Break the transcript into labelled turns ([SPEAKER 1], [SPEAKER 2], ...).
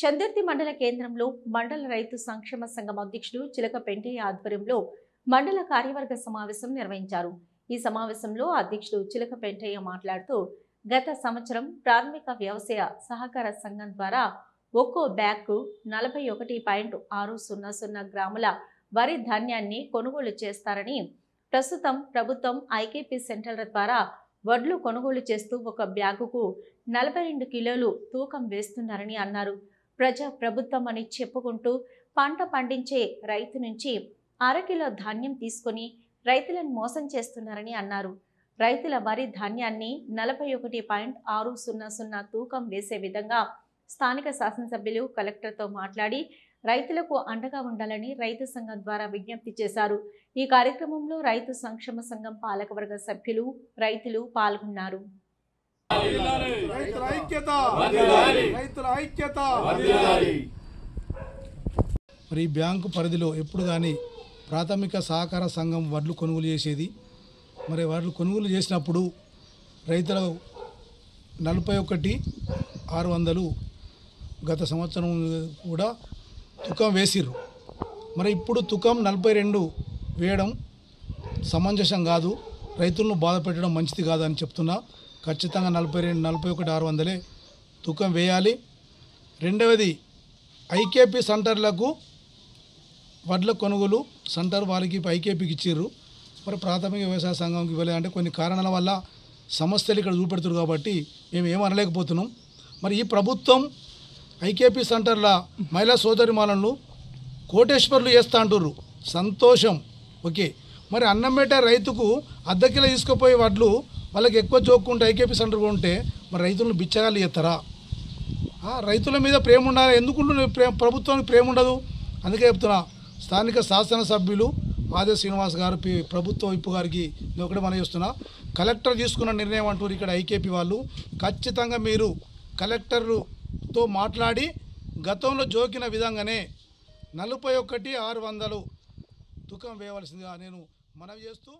[SPEAKER 1] చందుర్తి మండల కేంద్రంలో మండల రైతు సంక్షేమ సంఘం అధ్యక్షుడు చిలక పెంటయ్య ఆధ్వర్యంలో మండల కార్యవర్గ సమావేశం నిర్వహించారు. ఈ సమావేశంలో అధ్యక్షుడు చిలక పెంటయ్య మాట్లాడుతూ గత సంవత్సరం ప్రాథమిక వ్యవసాయ సహకార సంఘం ద్వారా ఒక్కో బ్యాగ్కు 41.600 గ్రాముల వరి ధాన్యాన్ని కొనుగోలు చేస్తారని, ప్రస్తుతం ప్రభుత్వం ఐకేపీ సెంటర్ల ద్వారా వడ్లు కొనుగోలు చేస్తూ ఒక బ్యాగుకు 42 కిలోలు తూకం వేస్తున్నారని అన్నారు. ప్రజా ప్రభుత్వం అని చెప్పుకుంటూ పంట పండించే రైతు నుంచి అరకిలో ధాన్యం తీసుకొని రైతులను మోసం చేస్తున్నారని అన్నారు. రైతుల వరి ధాన్యాన్ని 41.600 తూకం వేసే విధంగా స్థానిక శాసనసభ్యులు కలెక్టర్తో మాట్లాడి రైతులకు అండగా ఉండాలని రైతు సంఘం ద్వారా విజ్ఞప్తి చేశారు. ఈ కార్యక్రమంలో రైతు సంక్షేమ సంఘం పాలకవర్గ సభ్యులు, రైతులు పాల్గొన్నారు.
[SPEAKER 2] మరి బ్యాంకు పరిధిలో ఎప్పుడు కానీ ప్రాథమిక సహకార సంఘం వడ్లు కొనుగోలు చేసేది. మరి వడ్లు కొనుగోలు చేసినప్పుడు రైతులు 41,600 గత సంవత్సరం కూడా తుకం వేసిర్రు. మరి ఇప్పుడు తుకం 42 వేయడం సమంజసం కాదు, రైతులను బాధ పెట్టడం మంచిది కాదు అని చెప్తున్నా. ఖచ్చితంగా 41,600 తుకం వేయాలి. రెండవది, ఐకేపీ సెంటర్లకు వడ్ల కొనుగోలు సెంటర్ వాళ్ళకి ఐకేపీకి ఇచ్చిర్రు. మరి ప్రాథమిక వ్యవసాయ సంఘంకి ఇవ్వలేదు అంటే కొన్ని కారణాల వల్ల సమస్యలు ఇక్కడ చూపెడుతున్నారు కాబట్టి మేము ఏమనలేకపోతున్నాం. మరి ఈ ప్రభుత్వం ఐకేపీ సెంటర్ల మహిళా సోదరిమాలను కోటేశ్వర్లు చేస్తా అంటుర్రు, సంతోషం, ఓకే. మరి అన్నం పెట్టే రైతుకు అర్ధ కిలో తీసుకుపోయే వడ్లు వాళ్ళకి ఎక్కువ జోక్కుంటే ఐకేపీ సెంటర్ ఉంటే మరి రైతులను బిచ్చగాళ్ళు చేస్తారా? రైతుల మీద ప్రేమ ఉండాలి. ఎందుకు ప్రభుత్వానికి ప్రేమ ఉండదు? అందుకే చెప్తున్నా, స్థానిక శాసనసభ్యులు ఆదే శ్రీనివాస్ గారు ప్రభుత్వ వైపు గారికి నేను ఒకటే మనం చేస్తున్నా, కలెక్టర్ తీసుకున్న నిర్ణయం అంటారు ఇక్కడ ఐకేపీ వాళ్ళు. ఖచ్చితంగా మీరు కలెక్టర్తో మాట్లాడి గతంలో జోకిన విధంగానే 41,600 తుకం వేయవలసిందిగా నేను మనవి చేస్తూ